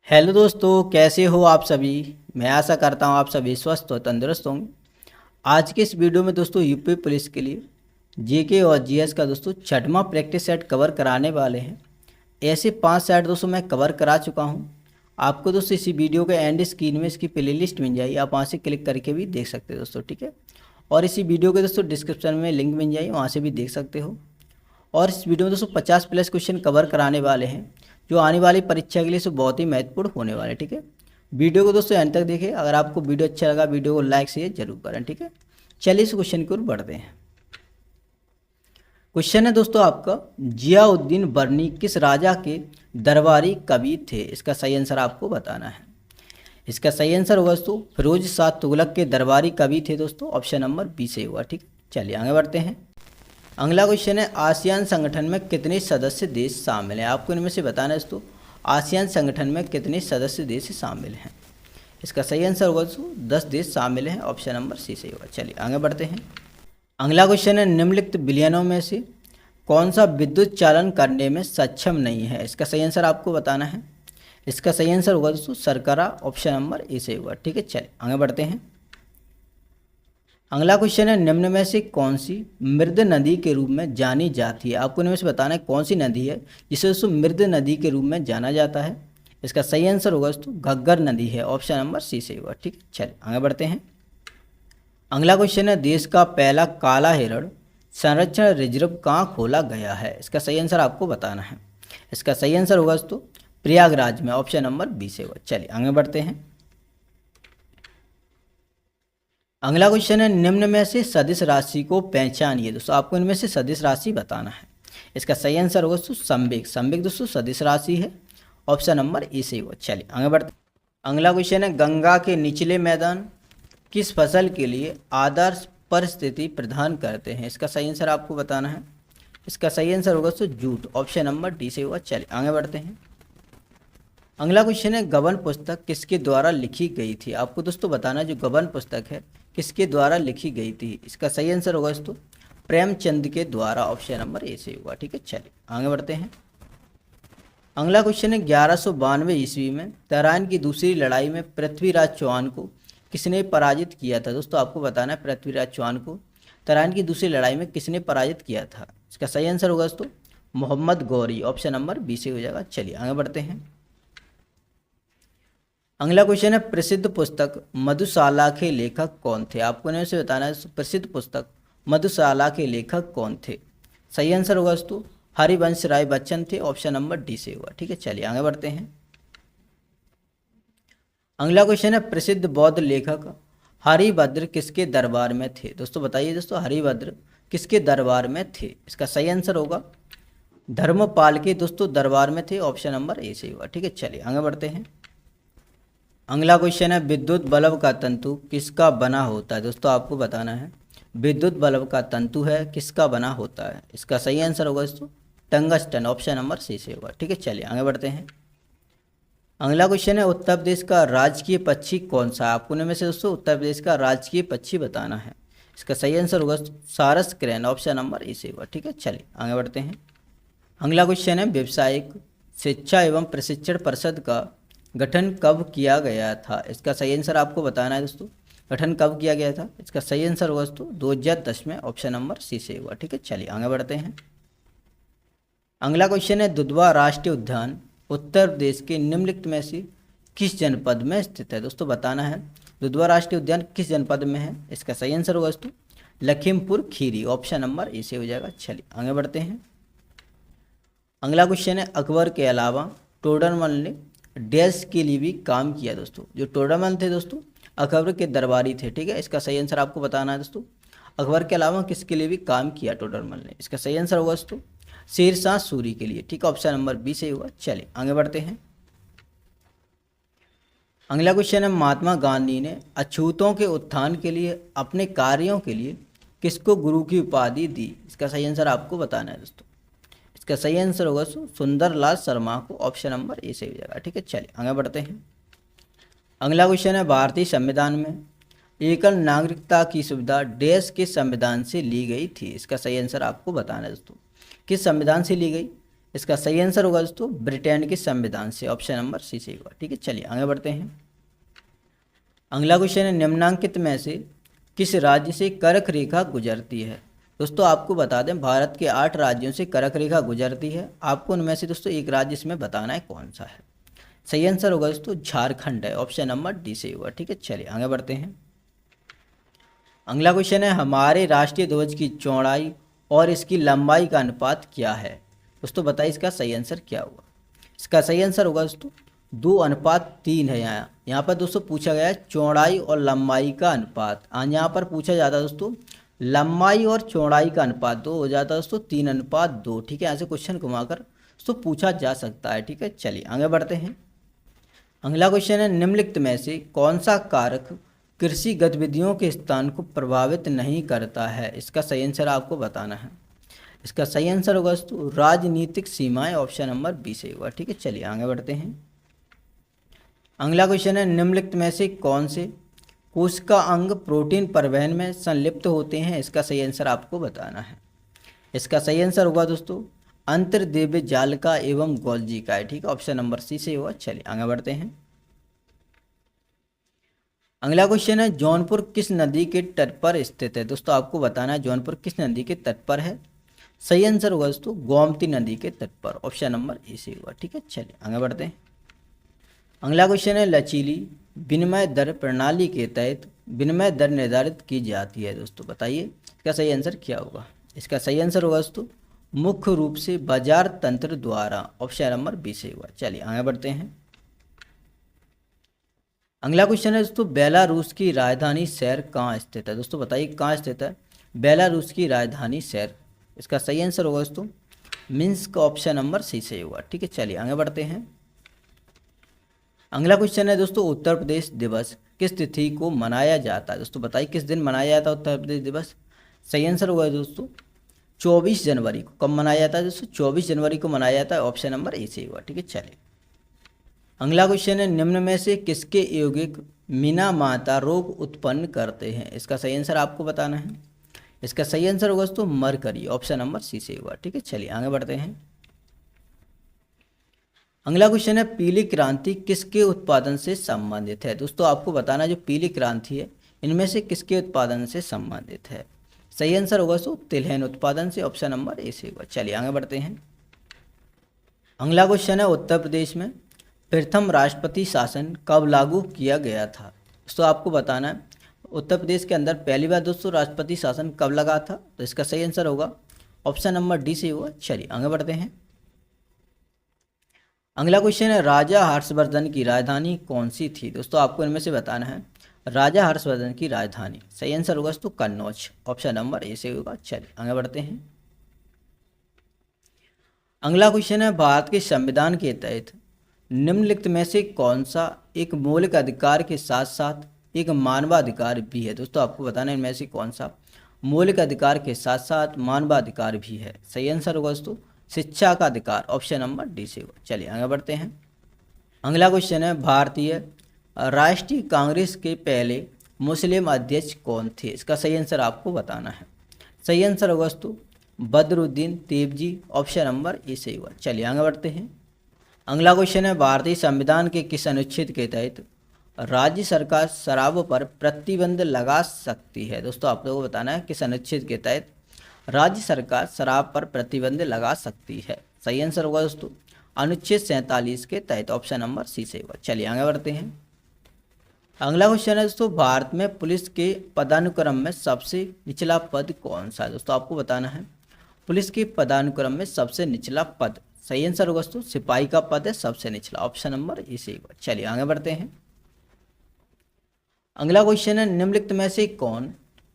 Hello दोस्तों, कैसे हो आप सभी। मैं आशा करता हूँ आप सभी स्वस्थ और तंदुरुस्त होंगे। आज के इस वीडियो में दोस्तों यूपी पुलिस के लिए जीके और जीएस का दोस्तों छठवां प्रैक्टिस सेट कवर कराने वाले हैं। ऐसे 5 सेट दोस्तों मैं कवर करा चुका हूँ। आपको दोस्तों इसी वीडियो के एंड स्क्रीन में इसकी प्लेलिस्ट मिल जाएगी, आप वहाँ से क्लिक करके भी देख सकते हो दोस्तों, ठीक है। और इसी वीडियो के दोस्तों डिस्क्रिप्शन में लिंक मिल जाएगी, वहाँ से भी देख सकते हो। और इस वीडियो में दोस्तों 50 प्लस क्वेश्चन कवर कराने वाले हैं जो आने वाली परीक्षा के लिए सो बहुत ही महत्वपूर्ण होने वाले, ठीक है। वीडियो को दोस्तों एंड तक देखें। अगर आपको वीडियो अच्छा लगा वीडियो को लाइक शेयर जरूर करें, ठीक है। चलिए इस क्वेश्चन की ओर बढ़ते हैं। क्वेश्चन है दोस्तों आपका, जियाउद्दीन बर्नी किस राजा के दरबारी कवि थे। इसका सही आंसर आपको बताना है। इसका सही आंसर होगा दोस्तों फिरोज शाह तुगलक के दरबारी कवि थे दोस्तों। ऑप्शन नंबर बी से हुआ, ठीक है। चलिए आगे बढ़ते हैं। अगला क्वेश्चन है, आसियान संगठन में कितने सदस्य देश शामिल हैं। आपको इनमें से बताना है दोस्तों आसियान संगठन में कितने सदस्य देश शामिल हैं। इसका सही आंसर होगा दोस्तों 10 देश शामिल हैं। ऑप्शन नंबर सी सही होगा। चलिए आगे बढ़ते हैं। अगला क्वेश्चन है, निम्नलिखित विलयनों में से कौन सा विद्युत चालन करने में सक्षम नहीं है। इसका सही आंसर आपको बताना है। इसका सही आंसर होगा दोस्तों शर्करा। ऑप्शन नंबर ए सही होगा, ठीक है। चलिए आगे बढ़ते हैं। अगला क्वेश्चन है, निम्न में से कौन सी मृद नदी के रूप में जानी जाती है। आपको इनमें से बताना है कौन सी नदी है जिसे दोस्तों मृद नदी के रूप में जाना जाता है। इसका सही आंसर होगा दोस्तों घग्गर नदी है। ऑप्शन नंबर सी से होगा, ठीक है। चलिए आगे बढ़ते हैं। अगला क्वेश्चन है, देश का पहला काला हिरण संरक्षण रिजर्व कहाँ खोला गया है। इसका सही आंसर आपको बताना है। इसका सही आंसर होगा दोस्तों प्रयागराज में। ऑप्शन नंबर बी से होगा। चलिए आगे बढ़ते हैं। अगला क्वेश्चन है, निम्न में से सदिश राशि को पहचानिए। दोस्तों आपको इनमें से सदिश राशि बताना है। इसका सही आंसर होगा दोस्तों संवेग। संवेग दोस्तों सदिश राशि है। ऑप्शन नंबर ए से होगा। चलिए आगे बढ़ते। अगला क्वेश्चन है, गंगा के निचले मैदान किस फसल के लिए आदर्श परिस्थिति प्रदान करते हैं। इसका सही आंसर आपको बताना है। इसका सही आंसर होगा दोस्तों जूट। ऑप्शन नंबर डी से होगा। चलिए आगे बढ़ते हैं। अगला क्वेश्चन है, गबन पुस्तक किसके द्वारा लिखी गई थी। आपको दोस्तों बताना जो गबन पुस्तक है किसके द्वारा लिखी गई थी। इसका सही आंसर होगा दोस्तों प्रेमचंद के द्वारा। ऑप्शन नंबर ए से होगा, ठीक है। चलिए आगे बढ़ते हैं। अगला क्वेश्चन है, 1192 ईस्वी में तराइन की दूसरी लड़ाई में पृथ्वीराज चौहान को किसने पराजित किया था। दोस्तों आपको बताना है पृथ्वीराज चौहान को तराइन की दूसरी लड़ाई में किसने पराजित किया था। इसका सही आंसर होगा दोस्तों Mohammad Ghori. Option number B से हो जाएगा। चलिए आगे बढ़ते हैं। अगला क्वेश्चन है, प्रसिद्ध पुस्तक मधुशाला के लेखक कौन थे। आपको इनमें से बताना है प्रसिद्ध पुस्तक मधुशाला के लेखक कौन थे। सही आंसर होगा दोस्तों हरिवंश राय बच्चन थे। ऑप्शन नंबर डी से होगा, ठीक है। चलिए आगे बढ़ते हैं। अगला क्वेश्चन है, प्रसिद्ध बौद्ध लेखक हरिभद्र किसके दरबार में थे। दोस्तों बताइए दोस्तों हरिभद्र किसके दरबार में थे। इसका सही आंसर होगा धर्मपाल के दोस्तों दरबार में थे। ऑप्शन नंबर ए से होगा, ठीक है। चलिए आगे बढ़ते हैं। अगला क्वेश्चन है, विद्युत बल्ब का तंतु किसका बना होता है। दोस्तों आपको बताना है विद्युत बल्ब का तंतु है किसका बना होता है। इसका सही आंसर होगा दोस्तों टंगस्टन। ऑप्शन नंबर सी से होगा, ठीक है। चलिए आगे बढ़ते हैं। अगला क्वेश्चन है, उत्तर प्रदेश का राजकीय पक्षी कौन सा है। आपको इनमें से दोस्तों उत्तर प्रदेश का राजकीय पक्षी बताना है। इसका सही आंसर होगा सारस क्रेन। ऑप्शन नंबर ए से होगा, ठीक है। चलिए आगे बढ़ते हैं। अगला क्वेश्चन है, व्यावसायिक शिक्षा एवं प्रशिक्षण परिषद का गठन कब किया गया था। इसका सही आंसर आपको बताना है दोस्तों गठन कब किया गया था। इसका सही आंसर होगा दोस्तों 2010 में। ऑप्शन नंबर सी से होगा, ठीक है। चलिए आगे बढ़ते हैं। अगला क्वेश्चन है, दुधवा राष्ट्रीय उद्यान उत्तर प्रदेश के निम्नलिखित में से किस जनपद में स्थित है। दोस्तों बताना है दुधवा राष्ट्रीय उद्यान किस जनपद में है। इसका सही आंसर होगा दोस्तों Lakhimpur Kheri. Option number A से हो जाएगा। चलिए आगे बढ़ते हैं। अगला क्वेश्चन है, अकबर के अलावा टोडरमल ने डैश के लिए भी काम किया। दोस्तों जो टोडरमल थे दोस्तों अकबर के दरबारी थे, ठीक है। इसका सही आंसर आपको बताना है दोस्तों अकबर के अलावा किसके लिए भी काम किया टोडरमल ने। इसका सही आंसर होगा दोस्तों शेरशाह सूरी के लिए, ठीक है। ऑप्शन नंबर बी से होगा। चलिए आगे बढ़ते हैं। अगला क्वेश्चन है, महात्मा गांधी ने अछूतों के उत्थान के लिए अपने कार्यों के लिए किसको गुरु की उपाधि दी। इसका सही आंसर आपको बताना है दोस्तों। इसका सही आंसर होगा सुंदरलाल शर्मा को। ऑप्शन नंबर ए से हो जाएगा, ठीक है। चलिए आगे बढ़ते हैं। अगला क्वेश्चन है, भारतीय संविधान में एकल नागरिकता की सुविधा देश के संविधान से ली गई थी। इसका सही आंसर आपको बताना है दोस्तों किस संविधान से ली गई। इसका सही आंसर होगा दोस्तों ब्रिटेन के संविधान से, ऑप्शन नंबर सी सही होगा। ठीक है, चलिए आगे बढ़ते हैं। अगला क्वेश्चन है, निम्नांकित में से किस राज्य से कर्क रेखा गुजरती है। दोस्तों आपको बता दें भारत के 8 राज्यों से कर्क रेखा गुजरती है। आपको उनमें से दोस्तों एक राज्य इसमें बताना है कौन सा है। सही आंसर होगा दोस्तों झारखंड है, ऑप्शन नंबर डी से होगा। ठीक है, चलिए आगे बढ़ते हैं। अगला क्वेश्चन है, हमारे राष्ट्रीय ध्वज की चौड़ाई और इसकी लंबाई का अनुपात क्या है। दोस्तों बताइए इसका सही आंसर क्या होगा। इसका सही आंसर होगा दोस्तों 2:3 है। यहाँ पर दोस्तों पूछा गया है चौड़ाई और लंबाई का अनुपात। यहाँ पर पूछा जाता है दोस्तों लंबाई और चौड़ाई का अनुपात 2 हो जाता है दोस्तों 3:2। ठीक है, यहाँ से क्वेश्चन घुमाकर दोस्तों पूछा जा सकता है। ठीक है, चलिए आगे बढ़ते हैं। अगला क्वेश्चन है, निम्नलिखित में से कौन सा कारक कृषि गतिविधियों के स्थान को प्रभावित नहीं करता है। इसका सही आंसर आपको बताना है। इसका सही आंसर होगा दोस्तों राजनीतिक सीमाएं, ऑप्शन नंबर बी से होगा। ठीक है, चलिए आगे बढ़ते हैं। अगला क्वेश्चन है, निम्नलिखित में से कौन से कोशिका अंग प्रोटीन परिवहन में संलिप्त होते हैं। इसका सही आंसर आपको बताना है। इसका सही आंसर होगा दोस्तों अंतर्देव्य जालिका एवं गोल्जी का है। ठीक है, ऑप्शन नंबर सी से होगा। चलिए आगे बढ़ते हैं। अगला क्वेश्चन है, जौनपुर किस नदी के तट पर स्थित है। दोस्तों आपको बताना है जौनपुर किस नदी के तट पर है। सही आंसर होगा दोस्तों गोमती नदी के तट पर, ऑप्शन नंबर ए से होगा। ठीक है, चलिए आगे बढ़ते हैं। अगला क्वेश्चन है, लचीली विनिमय दर प्रणाली के तहत विनिमय दर निर्धारित की जाती है। दोस्तों बताइए इसका सही आंसर क्या होगा। इसका सही आंसर होगा दोस्तों मुख्य रूप से बाजार तंत्र द्वारा, ऑप्शन नंबर बी से होगा। चलिए आगे बढ़ते हैं। अगला क्वेश्चन है दोस्तों बेलारूस की राजधानी शहर कहाँ स्थित है। दोस्तों बताइए कहाँ स्थित है बेलारूस की राजधानी शहर। इसका सही आंसर होगा दोस्तों मिन्स्क, ऑप्शन नंबर सी से होगा। ठीक है, चलिए आगे बढ़ते हैं। अगला क्वेश्चन है दोस्तों उत्तर प्रदेश दिवस किस तिथि को मनाया जाता है। दोस्तों बताइए किस दिन मनाया जाता है उत्तर प्रदेश दिवस। सही आंसर होगा दोस्तों 24 जनवरी को। कब मनाया जाता है दोस्तों 24 जनवरी को मनाया जाता है, ऑप्शन नंबर ए से होगा। ठीक है, चलिए अगला क्वेश्चन है, निम्न में से किसके यौगिक मीना माता रोग उत्पन्न करते हैं। इसका सही आंसर आपको बताना है। इसका सही आंसर होगा दोस्तों मरकरी, ऑप्शन नंबर सी से होगा। ठीक है, चलिए आगे बढ़ते हैं। अगला क्वेश्चन है, पीली क्रांति किसके उत्पादन से संबंधित है। दोस्तों आपको बताना जो पीली क्रांति है इनमें से किसके उत्पादन से संबंधित है। सही आंसर होगा दोस्तों तिलहन उत्पादन से, ऑप्शन नंबर ए से होगा। चलिए आगे बढ़ते हैं। अगला क्वेश्चन है, उत्तर प्रदेश में प्रथम राष्ट्रपति शासन कब लागू किया गया था। दोस्तों आपको बताना है उत्तर प्रदेश के अंदर पहली बार दोस्तों राष्ट्रपति शासन कब लगा था। तो इसका सही आंसर होगा ऑप्शन नंबर डी से होगा। चलिए आगे बढ़ते हैं। अगला क्वेश्चन है, राजा हर्षवर्धन की राजधानी कौन सी थी। दोस्तों आपको इनमें से बताना है राजा हर्षवर्धन की राजधानी। सही आंसर होगा दोस्तों कन्नौज, ऑप्शन नंबर ए से होगा। चलिए आगे बढ़ते हैं। अगला क्वेश्चन है, भारत के संविधान के तहत निम्नलिखित में से कौन सा एक मौलिक अधिकार के साथ साथ एक मानवाधिकार भी है। दोस्तों आपको बताना है इनमें से कौन सा मौलिक अधिकार के साथ साथ मानवाधिकार भी है। सही आंसर होगा दोस्तों शिक्षा का अधिकार, ऑप्शन नंबर डी से होगा। चलिए आगे बढ़ते हैं। अगला क्वेश्चन है, भारतीय राष्ट्रीय कांग्रेस के पहले मुस्लिम अध्यक्ष कौन थे। इसका सही आंसर आपको बताना है। सही आंसर होगा दोस्तों बदरुद्दीन तेबजी, ऑप्शन नंबर ए से होगा। चलिए आगे बढ़ते हैं। अगला क्वेश्चन है, भारतीय संविधान के किस अनुच्छेद के तहत राज्य सरकार शराब पर प्रतिबंध लगा सकती है। दोस्तों आप लोगों को बताना है किस अनुच्छेद के तहत राज्य सरकार शराब पर प्रतिबंध लगा सकती है। सही आंसर होगा दोस्तों अनुच्छेद 47 के तहत, ऑप्शन नंबर सी से होगा। चलिए आगे बढ़ते हैं। अगला क्वेश्चन है दोस्तों भारत में पुलिस के पदानुक्रम में सबसे निचला पद कौन सा है। दोस्तों आपको बताना है पुलिस के पदानुक्रम में सबसे निचला पद। सही आंसर होगा दोस्तों सिपाही का पद है सबसे निचला, ऑप्शन नंबर ए से होगा। चलिए आगे बढ़ते हैं। अगला क्वेश्चन है, निम्नलिखित में से कौन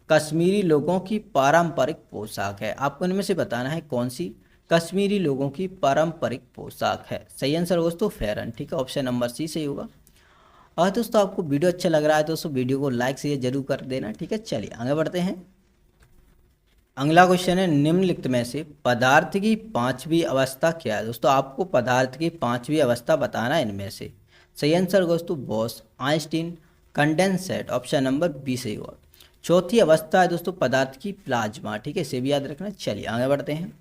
कश्मीरी लोगों की पारंपरिक पोशाक है। आपको इनमें से बताना है कौन सी कश्मीरी लोगों की पारंपरिक पोशाक है। सही आंसर होगा दोस्तों फेरन। ठीक है, ऑप्शन नंबर सी से होगा। और दोस्तों आपको वीडियो अच्छा लग रहा है दोस्तों वीडियो को लाइक शेयर जरूर कर देना। ठीक है, चलिए आगे बढ़ते हैं। अगला क्वेश्चन है, निम्नलिखित में से पदार्थ की पांचवी अवस्था क्या है। दोस्तों आपको पदार्थ की पांचवी अवस्था बताना है इनमें से। सही आंसर होगा दोस्तों Bose Einstein condensate, option number B से होगा। चौथी अवस्था है दोस्तों पदार्थ की प्लाज्मा। ठीक है, इसे भी याद रखना। चलिए आगे बढ़ते हैं।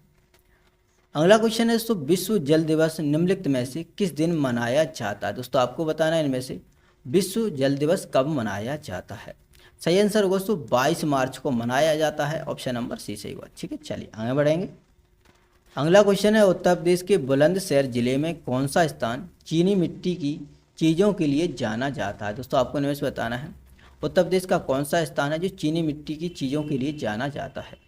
अगला क्वेश्चन है दोस्तों, विश्व जल दिवस निम्नलिखित में से किस दिन मनाया जाता है। दोस्तों आपको बताना है इनमें से विश्व जल दिवस कब मनाया जाता है। सही आंसर होगा दोस्तों 22 मार्च को मनाया जाता है। ऑप्शन नंबर सी सही हुआ। ठीक है, चलिए आगे बढ़ेंगे। अगला क्वेश्चन है, उत्तर प्रदेश के बुलंदशहर जिले में कौन सा स्थान चीनी मिट्टी की चीज़ों के लिए जाना जाता है। दोस्तों आपको इनमें से बताना है उत्तर प्रदेश का कौन सा स्थान है जो चीनी मिट्टी की चीज़ों के लिए जाना जाता है।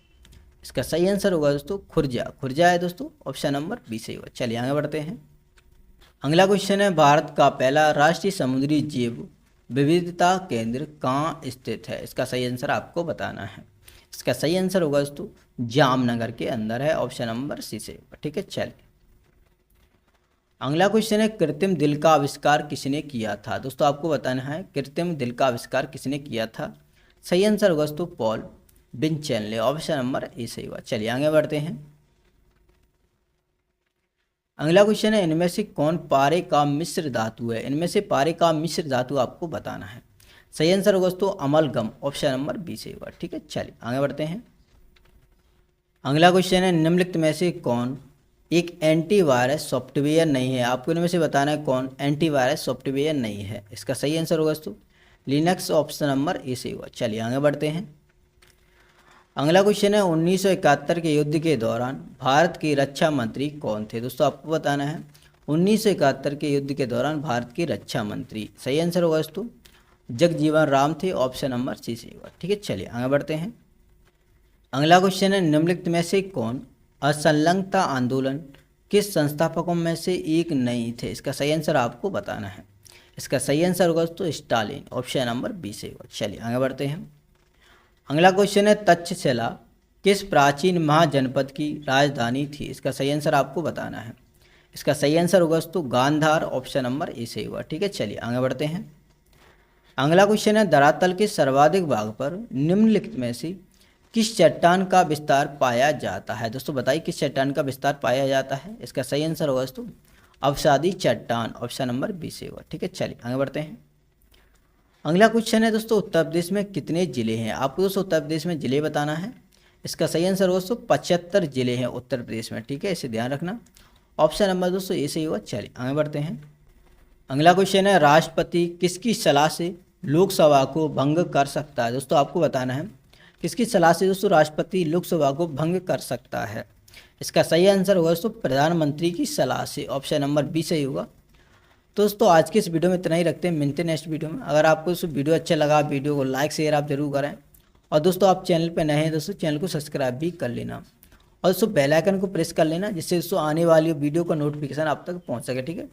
इसका सही आंसर होगा दोस्तों खुर्जा। खुर्जा है दोस्तों, ऑप्शन नंबर बी सही होगा। चलिए आगे बढ़ते हैं। अगला क्वेश्चन है, भारत का पहला राष्ट्रीय समुद्री जैव विविधता केंद्र कहाँ स्थित है। इसका सही आंसर आपको बताना है। इसका सही आंसर होगा दोस्तों जामनगर के अंदर है। ऑप्शन नंबर सी से होगा। ठीक है, चलिए अगला क्वेश्चन है, कृत्रिम दिल का आविष्कार किसने किया था। दोस्तों आपको बताना है कृत्रिम दिल का आविष्कार किसने किया था। सही आंसर होगा दोस्तों पॉल विंचेंले। ऑप्शन नंबर ए सही हुआ। चलिए आगे बढ़ते हैं। अगला क्वेश्चन है, इनमें से कौन पारे का मिश्र धातु है। इनमें से पारे का मिश्र धातु आपको बताना है। सही आंसर होगा दोस्तों अमलगम। ऑप्शन नंबर बी सही हुआ। ठीक है, चलिए आगे बढ़ते हैं। अगला क्वेश्चन है, निम्नलिखित में से कौन एक एंटीवायरस सॉफ्टवेयर नहीं है। आपको इनमें से बताना है कौन एंटीवायरस सॉफ्टवेयर नहीं है। इसका सही आंसर होगा दोस्तों लिनक्स। ऑप्शन नंबर ए सही हुआ। चलिए आगे बढ़ते हैं। अगला क्वेश्चन है, 1971 के युद्ध के दौरान भारत के रक्षा मंत्री कौन थे। दोस्तों आपको बताना है 1971 के युद्ध के दौरान भारत के रक्षा मंत्री। सही आंसर होगा दोस्तों जगजीवन राम थे। ऑप्शन नंबर सी सही होगा। ठीक है, चलिए आगे बढ़ते हैं। अगला क्वेश्चन है, निम्नलिखित में से कौन असंलग्नता आंदोलन के संस्थापकों में से एक नहीं थे। इसका सही आंसर आपको बताना है। इसका सही आंसर होगा दोस्तों स्टालिन। ऑप्शन नंबर बी सही होगा। चलिए आगे बढ़ते हैं। अगला क्वेश्चन है, तक्षशिला किस प्राचीन महाजनपद की राजधानी थी। इसका सही आंसर आपको बताना है। इसका सही आंसर होगा दोस्तों गांधार। ऑप्शन नंबर ए सही हुआ। ठीक है, चलिए आगे बढ़ते हैं। अगला क्वेश्चन है, धरातल के सर्वाधिक भाग पर निम्नलिखित में से किस चट्टान का विस्तार पाया जाता है। दोस्तों बताइए किस चट्टान का विस्तार पाया जाता है। इसका सही आंसर होगा दोस्तों अवसादी चट्टान। ऑप्शन नंबर बी से होगा। ठीक है, चलिए आगे बढ़ते हैं। अगला क्वेश्चन है दोस्तों, उत्तर प्रदेश में कितने जिले हैं। आपको दोस्तों उत्तर प्रदेश में जिले बताना है। इसका सही आंसर होगा दोस्तों 75 जिले हैं उत्तर प्रदेश में। ठीक है, इसे ध्यान रखना। ऑप्शन नंबर दोस्तों ए सही होगा। चलिए आगे बढ़ते हैं। अगला क्वेश्चन है, राष्ट्रपति किसकी सलाह से लोकसभा को भंग कर सकता है। दोस्तों आपको बताना है किसकी सलाह से दोस्तों राष्ट्रपति लोकसभा को भंग कर सकता है। इसका सही आंसर होगा दोस्तों प्रधानमंत्री की सलाह से। ऑप्शन नंबर बी सही होगा। दोस्तों आज की इस वीडियो में इतना ही रखते हैं, मिलते हैं नेक्स्ट वीडियो में। अगर आपको इस वीडियो अच्छा लगा वीडियो को लाइक शेयर आप जरूर करें। और दोस्तों आप चैनल पर नए हैं दोस्तों चैनल को सब्सक्राइब भी कर लेना। और दोस्तों बेल आइकन को प्रेस कर लेना जिससे दोस्तों आने वाली वीडियो का नोटिफिकेशन आप तक पहुँच सके। ठीक है,